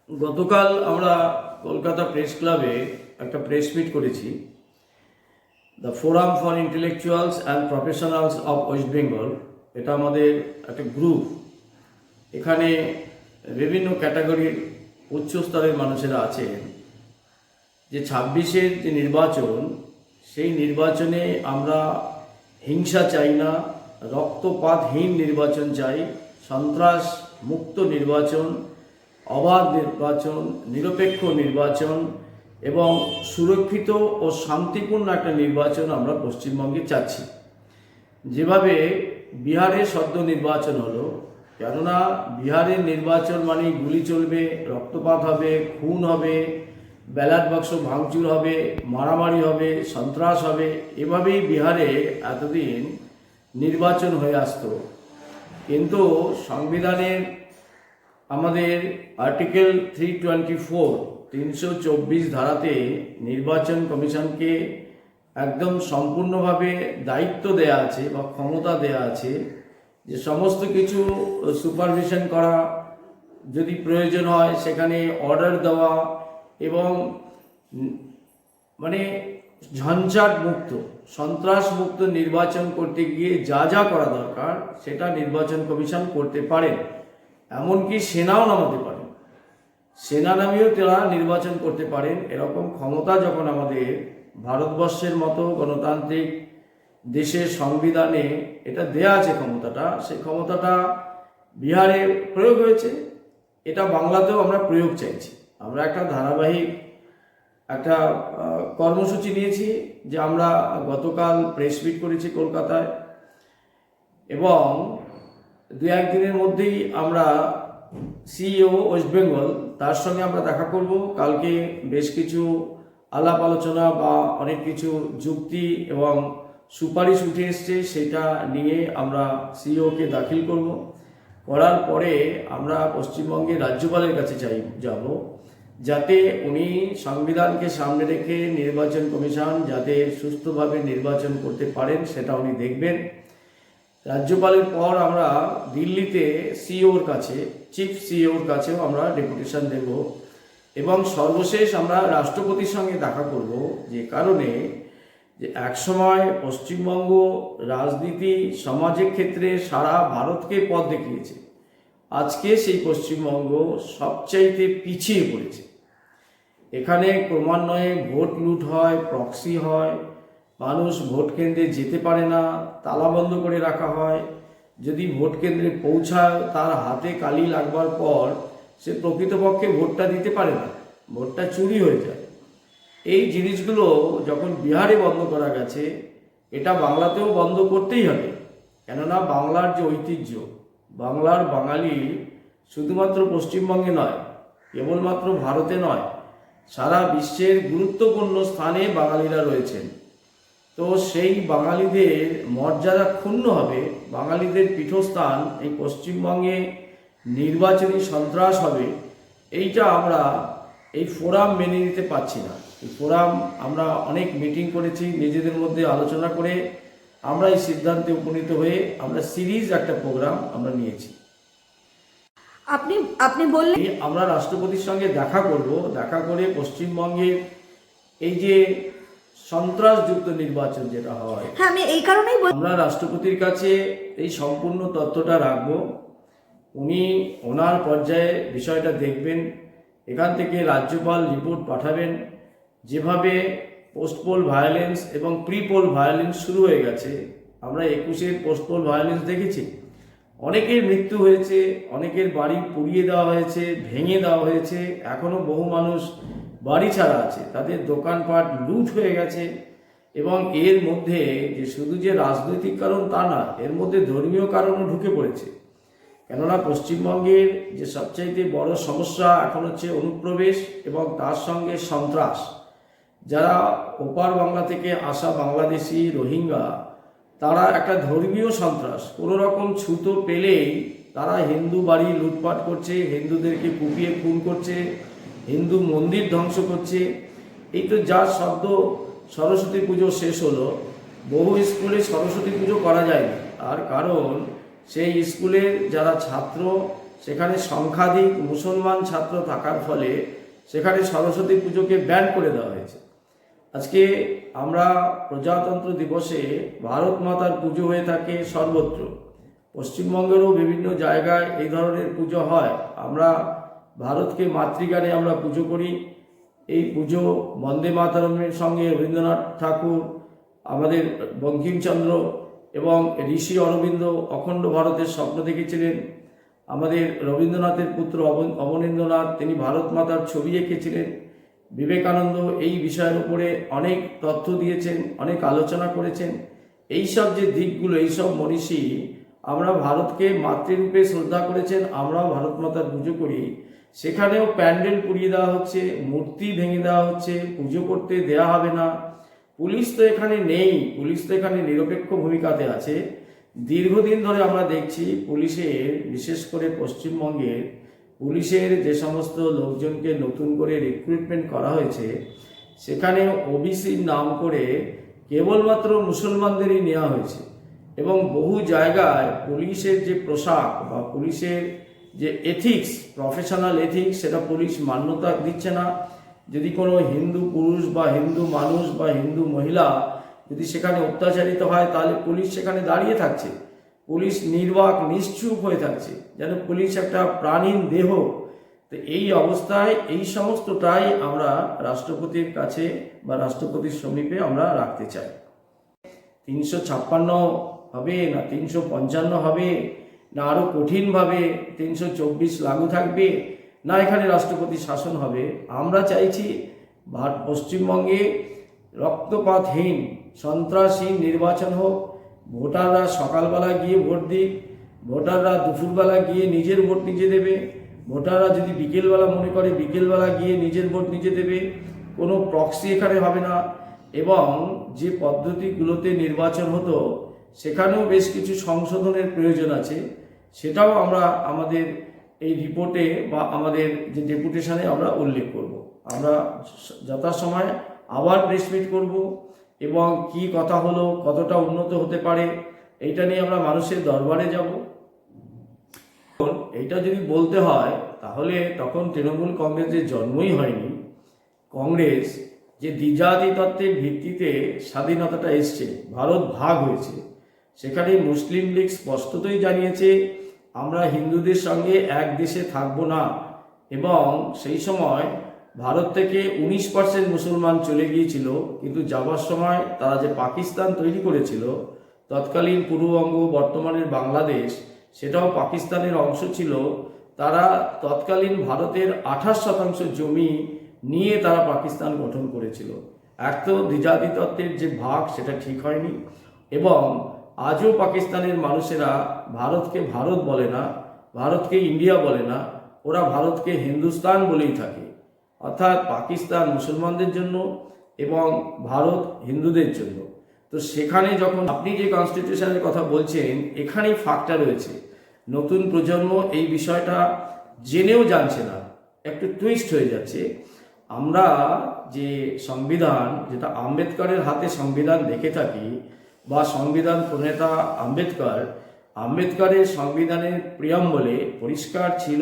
গতকাল আমরা কলকাতা প্রেস ক্লাবে একটা প্রেস মিট করেছি। The forum for intellectuals and professionals of West Bengal, এটা আমাদের একটা গ্রুপ। এখানে বিভিন্ন ক্যাটাগরির উচ্চ স্তরের মানুষেরা আছেন। যে 26-এর যে নির্বাচন, সেই নির্বাচনে আমরা হিংসা চাই না, রক্তপাতহীন নির্বাচন চাই, সন্ত্রাস মুক্ত নির্বাচন, অবাধ নির্বাচন, নিরপেক্ষ নির্বাচন এবং সুরক্ষিত ও শান্তিপূর্ণ একটা নির্বাচন আমরা পশ্চিমবঙ্গে চাচ্ছি। যেভাবে বিহারে সদ্য নির্বাচন হলো, কেননা বিহারের নির্বাচন মানে গুলি চলবে, রক্তপাত হবে, খুন হবে, ব্যালট বাক্স ভাঙচুর হবে, মারামারি হবে, সন্ত্রাস হবে, এভাবেই বিহারে এতদিন নির্বাচন হয়ে আসতো। কিন্তু সংবিধানের আমাদের আর্টিকেল 324 ধারাতে নির্বাচন কমিশনকে একদম সম্পূর্ণভাবে দায়িত্ব দেয়া আছে বা ক্ষমতা দেয়া আছে যে সমস্ত কিছু সুপারভিশন করা, যদি প্রয়োজন হয় সেখানে অর্ডার দেওয়া এবং মানে ঝঞ্ঝাট মুক্ত, সন্ত্রাস মুক্ত নির্বাচন করতে গিয়ে যা যা করা দরকার সেটা নির্বাচন কমিশন করতে পারেন। এমনকি সেনাও নামাতে পারেন, সেনা নামিয়েও তারা নির্বাচন করতে পারেন। এরকম ক্ষমতা যখন আমাদের ভারতবর্ষের মতো গণতান্ত্রিক দেশের সংবিধানে এটা দেয়া আছে ক্ষমতাটা, সেই ক্ষমতাটা বিহারে প্রয়োগ হয়েছে, এটা বাংলাতেও আমরা প্রয়োগ চাইছি। আমরা একটা ধারাবাহিক একটা কর্মসূচি নিয়েছি, যে আমরা গতকাল প্রেস মিট করেছি কলকাতায়, এবং দু একদিনের মধ্যেই আমরা সিইও ওয়েস্ট বেঙ্গল তার সঙ্গে আমরা দেখা করব। কালকে বেশ কিছু আলাপ আলোচনা বা অনেক কিছু যুক্তি এবং সুপারিশ উঠে এসছে, সেটা নিয়ে আমরা সিইওকে দাখিল করব। করার পরে আমরা পশ্চিমবঙ্গের রাজ্যপালের কাছে যাব, যাতে উনি সংবিধানকে সামনে রেখে নির্বাচন কমিশন যাতে সুস্থভাবে নির্বাচন করতে পারেন সেটা উনি দেখবেন। রাজ্যপালের পর আমরা দিল্লিতে সিইওর কাছে, চিফ সিইওর কাছেও আমরা ডেপুটেশন দেব, এবং সর্বশেষ আমরা রাষ্ট্রপতির সঙ্গে দেখা করব। যে কারণে যে একসময় পশ্চিমবঙ্গ রাজনীতি সমাজের ক্ষেত্রে সারা ভারতকে পথ দেখিয়েছে, আজকে সেই পশ্চিমবঙ্গ সবচাইতে পিছিয়ে পড়েছে। এখানে ক্রমান্বয়ে ভোট লুট হয়, প্রক্সি হয়, মানুষ ভোট কেন্দ্রে যেতে পারে না, তালাবন্ধ করে রাখা হয়। যদি ভোট কেন্দ্রে পৌঁছায় তার হাতে কালি লাগবার পর সে প্রকৃতপক্ষে ভোটটা দিতে পারে না, ভোটটা চুরি হয়ে যায়। এই জিনিসগুলো যখন বিহারে বন্ধ করা গেছে, এটা বাংলাতেও বন্ধ করতেই হবে। কেননা বাংলার যে ঐতিহ্য, বাংলার বাঙালি শুধুমাত্র পশ্চিমবঙ্গে নয়, কেবলমাত্র ভারতে নয়, সারা বিশ্বের গুরুত্বপূর্ণ স্থানে বাঙালিরা রয়েছেন। তো সেই বাঙালিদের মর্যাদা ক্ষুণ্ণ হবে, বাঙালিদের পীঠস্থান এই পশ্চিমবঙ্গে নির্বাচনী সন্ত্রাস হবে, এইটা আমরা এই ফোরাম মেনে নিতে পারছি না। এই ফোরাম আমরা অনেক মিটিং করেছি, নিজেদের মধ্যে আলোচনা করে আমরা এই সিদ্ধান্তে উপনীত হয়ে আমরা সিরিজ একটা প্রোগ্রাম আমরা নিয়েছি। আপনি বললেন আমরা রাষ্ট্রপতির সঙ্গে দেখা করব, দেখা করে পশ্চিমবঙ্গের এই যে সন্ত্রাসযুক্ত নির্বাচন যেটা হয়, হ্যাঁ, আমি এই কারণেই আমরা রাষ্ট্রপতির কাছে এই সম্পূর্ণ তথ্যটা রাখবো। উনি ওনার পর্যায়ে বিষয়টা দেখবেন, এখান থেকে রাজ্যপাল রিপোর্ট পাঠাবেন। যেভাবে পোস্টপোল ভায়োলেন্স এবং প্রিপোল ভায়োলেন্স শুরু হয়ে গেছে, আমরা 21-এর পোস্টপোল ভায়োলেন্স দেখেছি, অনেকের মৃত্যু হয়েছে, অনেকের বাড়ি পুড়িয়ে দেওয়া হয়েছে, ভেঙে দেওয়া হয়েছে, এখনও বহু মানুষ বাড়ি ছাড়া আছে, তাদের দোকানপাট লুট হয়ে গেছে। এবং এর মধ্যে যে শুধু যে রাজনৈতিক কারণ তা না, এর মধ্যে ধর্মীয় কারণও ঢুকে পড়েছে। কেননা পশ্চিমবঙ্গের যে সবচাইতে বড় সমস্যা এখন হচ্ছে অনুপ্রবেশ এবং তার সঙ্গে সন্ত্রাস। যারা ওপার বাংলা থেকে আসা বাংলাদেশি রোহিঙ্গা, তারা একটা ধর্মীয় সন্ত্রাস, কোনো রকম ছুতো পেলেই তারা হিন্দু বাড়ি লুটপাট করছে, হিন্দুদেরকে কুপিয়ে খুন করছে, হিন্দু মন্দির ধ্বংস করছে। এই তো যার শব্দ সরস্বতী পুজো শেষ হলো, বহু স্কুলে সরস্বতী পুজো করা যায়নি, আর কারণ সেই স্কুলের যারা ছাত্র সেখানে সংখ্যাধিক মুসলমান ছাত্র থাকার ফলে সেখানে সরস্বতী পুজোকে ব্যান করে দেওয়া হয়েছে। আজকে আমরা প্রজাতন্ত্র দিবসে ভারত মাতার পুজো হয়ে থাকে সর্বত্র, পশ্চিমবঙ্গেরও বিভিন্ন জায়গায় এই ধরনের পুজো হয়। আমরা ভারতকে মাতৃগানে আমরা পুজো করি। এই পুজো বন্দে মাতরমের সঙ্গে রবীন্দ্রনাথ ঠাকুর, আমাদের বঙ্কিমচন্দ্র এবং ঋষি অরবিন্দ অখণ্ড ভারতের স্বপ্ন দেখেছিলেন। আমাদের রবীন্দ্রনাথের পুত্র অবনীন্দ্রনাথ, তিনি ভারত মাতার ছবি এঁকেছিলেন। বিবেকানন্দ এই বিষয়ের উপরে অনেক তথ্য দিয়েছেন, অনেক আলোচনা করেছেন। এইসব যে দিকগুলো, এইসব মনীষী আমরা ভারতকে মাতৃরূপে শ্রদ্ধা করেছেন, আমরাও ভারত মাতার পুজো করি। সেখানেও প্যান্ডেল পুড়িয়ে দেওয়া হচ্ছে, মূর্তি ভেঙে দেওয়া হচ্ছে, পুজো করতে দেয়া হবে না। পুলিশ তো এখানে নেই, পুলিশ তো এখানে নিরপেক্ষ ভূমিকাতে আছে। দীর্ঘদিন ধরে আমরা দেখছি পুলিশের, বিশেষ করে পশ্চিমবঙ্গের পুলিশের যে সমস্ত লোকজনকে নতুন করে রিক্রুটমেন্ট করা হয়েছে, সেখানে ওবিসির নাম করে কেবলমাত্র মুসলমানদেরই নেওয়া হয়েছে। এবং বহু জায়গায় পুলিশের যে পোশাক বা পুলিশের যে এথিক্স, প্রফেশনাল এথিক্স, সেটা পুলিশ মান্যতা দিচ্ছে না। যদি কোনো হিন্দু পুরুষ বা হিন্দু মানুষ বা হিন্দু মহিলা যদি সেখানে অত্যাচারিত হয়, তাহলে পুলিশ সেখানে দাঁড়িয়ে থাকছে, পুলিশ নির্বাক নিশ্চুপ হয়ে থাকছে, যেন পুলিশ একটা প্রাণীন দেহ। তো এই অবস্থায় এই সমস্তটাই আমরা রাষ্ট্রপতির কাছে বা রাষ্ট্রপতির সমীপে আমরা রাখতে চাই। 356 হবে না 355 হবে, না আরও কঠিনভাবে 324 লাগু থাকবে, না এখানে রাষ্ট্রপতি শাসন হবে। আমরা চাইছি পশ্চিমবঙ্গে রক্তপাতহীন, সন্ত্রাসহীন নির্বাচন হোক। ভোটাররা সকালবেলা গিয়ে ভোট দিক, ভোটাররা দুপুরবেলা গিয়ে নিজের ভোট নিজে দেবে, ভোটাররা যদি বিকেলবেলা মনে করে বিকেলবেলা গিয়ে নিজের ভোট নিজে দেবে। কোনো প্রক্সি এখানে হবে না। এবং যে পদ্ধতিগুলোতে নির্বাচন হতো সেখানেও বেশ কিছু সংশোধনের প্রয়োজন আছে, সেটাও আমরা আমাদের এই রিপোর্টে বা আমাদের যে ডেপুটেশনে আমরা উল্লেখ করব। আমরা যথাসময় আবার প্রেস মিট করব এবং কি কথা হলো, কতটা উন্নত হতে পারে, এইটা নিয়ে আমরা মানুষের দরবারে যাব। এইটা যদি বলতে হয় তাহলে তখন তৃণমূল কংগ্রেসের জন্মই হয়নি। কংগ্রেস যে দ্বিজাতি তত্ত্বের ভিত্তিতে স্বাধীনতাটা এসছে, ভারত ভাগ হয়েছে, সেখানে মুসলিম লীগ স্পষ্টতই জানিয়েছে আমরা হিন্দুদের সঙ্গে এক দেশে থাকব না। এবং সেই সময় ভারত থেকে 19% মুসলমান চলে গিয়েছিল, কিন্তু যাবার সময় তারা যে পাকিস্তান তৈরি করেছিল, তৎকালীন পূর্ববঙ্গ বর্তমানের বাংলাদেশ, সেটাও পাকিস্তানের অংশ ছিল। তারা তৎকালীন ভারতের 28% জমি নিয়ে তারা পাকিস্তান গঠন করেছিল। এক তো দ্বিজাতি তত্ত্বের যে ভাগ, সেটা ঠিক হয়নি। এবং আজও পাকিস্তানের মানুষেরা ভারতকে ভারত বলে না, ভারতকে ইন্ডিয়া বলে না, ওরা ভারতকে হিন্দুস্তান বলেই থাকে। অর্থাৎ পাকিস্তান মুসলমানদের জন্য এবং ভারত হিন্দুদের জন্য। তো সেখানে যখন আপনি যে কনস্টিটিউশনের কথা বলছেন, এখানেই ফাঁকটা রয়েছে। নতুন প্রজন্ম এই বিষয়টা জেনেও জানছে না, একটু টুইস্ট হয়ে যাচ্ছে। আমরা যে সংবিধান, যেটা আম্বেদকরের হাতে সংবিধান দেখে থাকি, বা সংবিধান প্রণেতা আম্বেদকরের সংবিধানের প্রিয়াম্বলে পরিষ্কার ছিল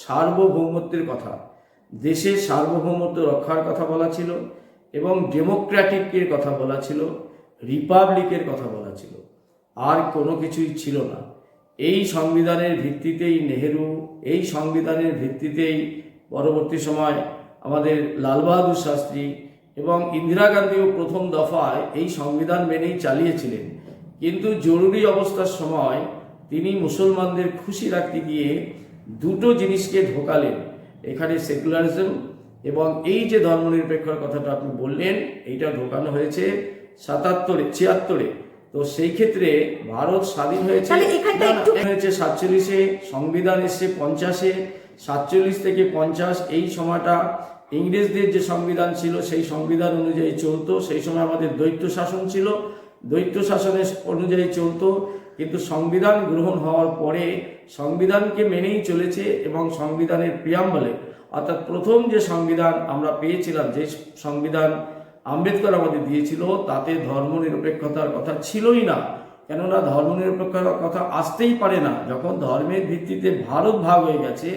সার্বভৌমত্বের কথা, দেশের সার্বভৌমত্ব রক্ষার কথা বলা ছিল, এবং ডেমোক্রেটিকের কথা বলা ছিল, রিপাবলিকের কথা বলা ছিল। আর কোনো কিছুই ছিল না। এই সংবিধানের ভিত্তিতেই নেহেরু, এই সংবিধানের ভিত্তিতেই পরবর্তী সময় আমাদের লাল বাহাদুর শাস্ত্রী এবং ইন্দিরা গান্ধীও প্রথম দফায় এই সংবিধান মেনেই চালিয়েছিলেন। কিন্তু জরুরি অবস্থার সময় তিনি মুসলমানদের খুশি রাখতে গিয়ে দুটো জিনিসকে ঢোকালেন। এখানে সেকুলারিজম এবং এই যে ধর্মনিরপেক্ষর কথাটা আপনি বললেন, এইটা ঢোকানো হয়েছে 77-76। তো সেই ক্ষেত্রে ভারত স্বাধীন হয়েছে 47-এ, সংবিধান এসছে 50-এ। 47 থেকে 50 এই সময়টা ইংরেজদের যে সংবিধান ছিল সেই সংবিধান অনুযায়ী চলতো। সেই সময় আমাদের দ্বৈত শাসন ছিল, দ্বৈত শাসনের অনুযায়ী চলতো। কিন্তু সংবিধান গ্রহণ হওয়ার পরে সংবিধানকে মেনেই চলেছে। এবং সংবিধানের প্রিয়াম্বলে, অর্থাৎ প্রথম যে সংবিধান আমরা পেয়েছিলাম, যে সংবিধান আম্বেদকর আমাদের দিয়েছিল, তাতে ধর্মনিরপেক্ষতার কথা ছিলই না। কেননা ধর্মনিরপেক্ষতার কথা আসতেই পারে না যখন ধর্মের ভিত্তিতে ভারত ভাগ হয়ে গেছে,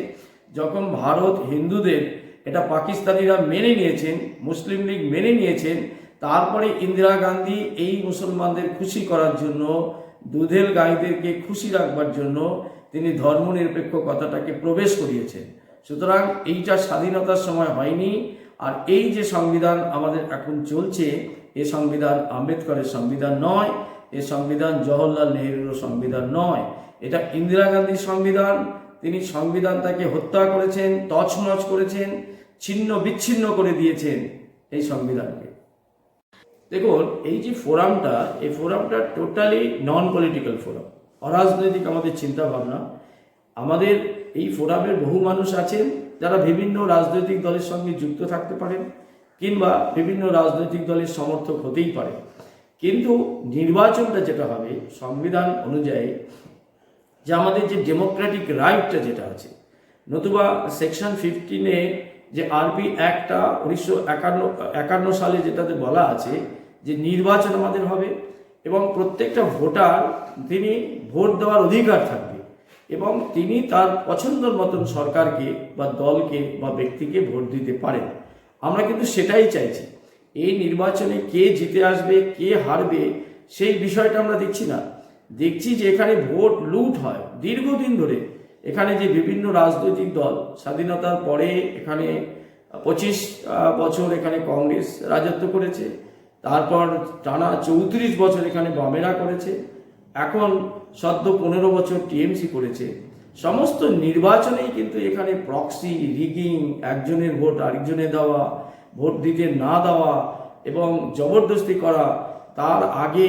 যখন ভারত হিন্দুদের এটা পাকিস্তানিরা মেনে নিয়েছেন, মুসলিম লীগ মেনে নিয়েছেন, তারপরে ইন্দিরা গান্ধী এই মুসলমানদের খুশি করার জন্য, দুধেল গাইদেরকে খুশি রাখবার জন্য তিনি ধর্মনিরপেক্ষ কথাটাকে প্রবেশ করিয়েছেন। সুতরাং এইটা স্বাধীনতার সময় হয়নি। আর এই যে সংবিধান আমাদের এখন চলছে, এ সংবিধান আম্বেদকরের সংবিধান নয়, এ সংবিধান জওহরলাল নেহরুর সংবিধান নয়, এটা ইন্দিরা গান্ধীর সংবিধান। তিনি সংবিধানটাকে হত্যা করেছেন, তছনছ করেছেন, ছিন্ন বিচ্ছিন্ন করে দিয়েছেন এই সংবিধানকে। দেখুন, এই যে ফোরামটা, এই ফোরামটা টোটালি নন পলিটিক্যাল ফোরাম, অরাজনৈতিক আমাদের চিন্তা ভাবনা। আমাদের এই ফোরামের বহু মানুষ আছেন যারা বিভিন্ন রাজনৈতিক দলের সঙ্গে যুক্ত থাকতে পারেন কিংবা বিভিন্ন রাজনৈতিক দলের সমর্থক হতেই পারে, কিন্তু নির্বাচনটা যেটা হবে সংবিধান অনুযায়ী, যে আমাদের যে ডেমোক্রেটিক রাইটটা যেটা আছে, নতুবা সেকশন 15-এ যে আরবি অ্যাক্টটা 1951 সালে যেটাতে বলা আছে যে নির্বাচন আমাদের হবে এবং প্রত্যেকটা ভোটার তিনি ভোট দেওয়ার অধিকার থাকবে এবং তিনি তার পছন্দর মতন সরকারকে বা দলকে বা ব্যক্তিকে ভোট দিতে পারেন। আমরা কিন্তু সেটাই চাইছি। এই নির্বাচনে কে জিতে আসবে, কে হারবে, সেই বিষয়টা আমরা দেখছি না। দেখছি যে এখানে ভোট লুট হয় দীর্ঘদিন ধরে। এখানে যে বিভিন্ন রাজনৈতিক দল, স্বাধীনতার পরে এখানে 25 বছর এখানে কংগ্রেস রাজত্ব করেছে, তারপর টানা 34 বছর এখানে বামেরা করেছে, এখন সদ্য 15 বছর টিএমসি করেছে। সমস্ত নির্বাচনেই কিন্তু এখানে প্রক্সি, রিগিং, একজনের ভোট আরেকজনে দেওয়া, ভোট দিতে না দেওয়া এবং জবরদস্তি করা, তার আগে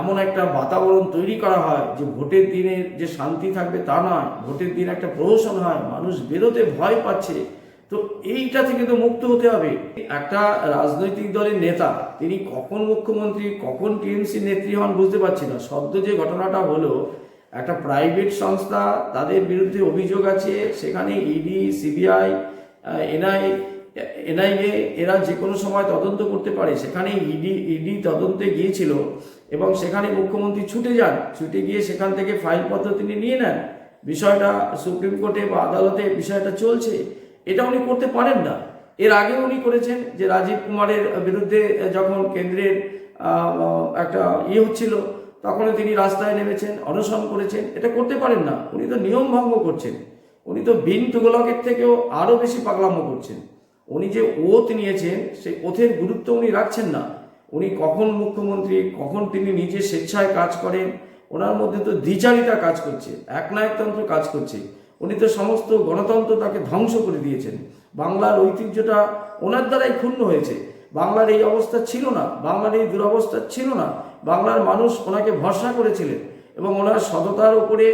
এমন একটা বাতাবরণ তৈরি করা হয় যে ভোটের দিনে যে শান্তি থাকবে তা নয়, ভোটের দিন একটা প্রহসন হয়, মানুষ বেরোতে ভয় পাচ্ছে। তো এইটা থেকে তো মুক্ত হতে হবে। একটা রাজনৈতিক দলের নেতা তিনি কখন মুখ্যমন্ত্রী, কখন টিএমসি নেত্রী হন বুঝতে পারছি না। সদ্য যে ঘটনাটা হলো, একটা প্রাইভেট সংস্থা, তাদের বিরুদ্ধে অভিযোগ আছে, সেখানে ইডি, সিবিআই, এনআইএ এরা যে কোনো সময় তদন্ত করতে পারে। সেখানে ইডি তদন্তে গিয়েছিল এবং সেখানে মুখ্যমন্ত্রী ছুটে যান, ছুটে গিয়ে সেখান থেকে ফাইলপত্র তিনি নিয়ে নেন। বিষয়টা সুপ্রিম কোর্টে বা আদালতে বিষয়টা চলছে, এটা উনি করতে পারেন না। এর আগে উনি করেছেন যে রাজীব কুমারের বিরুদ্ধে যখন কেন্দ্রের একটা হচ্ছিল, তখন তিনি রাস্তায় নেমেছেন, অনশন করেছেন। এটা করতে পারেন না, উনি তো নিয়ম ভঙ্গ করছেন। উনি তো বিন তুগলকের থেকেও আরও বেশি পাগলামো করছেন। উনি যে ওথ নিয়েছেন, সেই ওথের গুরুত্ব উনি রাখছেন না। উনি কখন মুখ্যমন্ত্রী, কখন তিনি নিজে স্বেচ্ছায় কাজ করেন, ওনার মধ্যে তো দ্বিচারিতা কাজ করছে, একনায়কতন্ত্র কাজ করছে। উনি তো সমস্ত গণতন্ত্রটাকে ধ্বংস করে দিয়েছেন। বাংলার ঐতিহ্যটা ওনার দ্বারাই ক্ষুণ্ণ হয়েছে। বাংলার এই অবস্থা ছিল না, বাংলার এই দুরবস্থা ছিল না। বাংলার মানুষ ওনাকে ভরসা করেছিলেন এবং ওনার সততার উপরে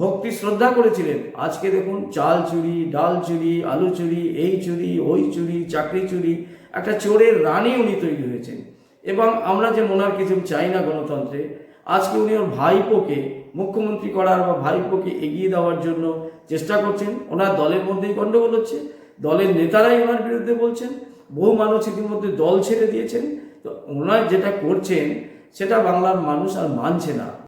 ভক্তি শ্রদ্ধা করেছিলেন। আজকে দেখুন, চাল চুরি, ডাল চুরি, আলু চুরি, এই চুরি, ওই চুরি, চাকরি চুরি, একটা চোরের রানী উনি তৈরি হয়েছেন। এবং আমরা যে মোনার্কিজম চাই না গণতন্ত্রে, আজকে উনি ওর ভাইপোকে মুখ্যমন্ত্রী করার বা ভাইপোকে এগিয়ে দেওয়ার জন্য চেষ্টা করছেন। ওনার দলের মধ্যেই গণ্ডগোল হচ্ছে, দলের নেতারাই ওনার বিরুদ্ধে বলছেন, বহু মানুষ ইতিমধ্যে দল ছেড়ে দিয়েছেন। তো ওনার যেটা করছেন সেটা বাংলার মানুষ আর মানছে না।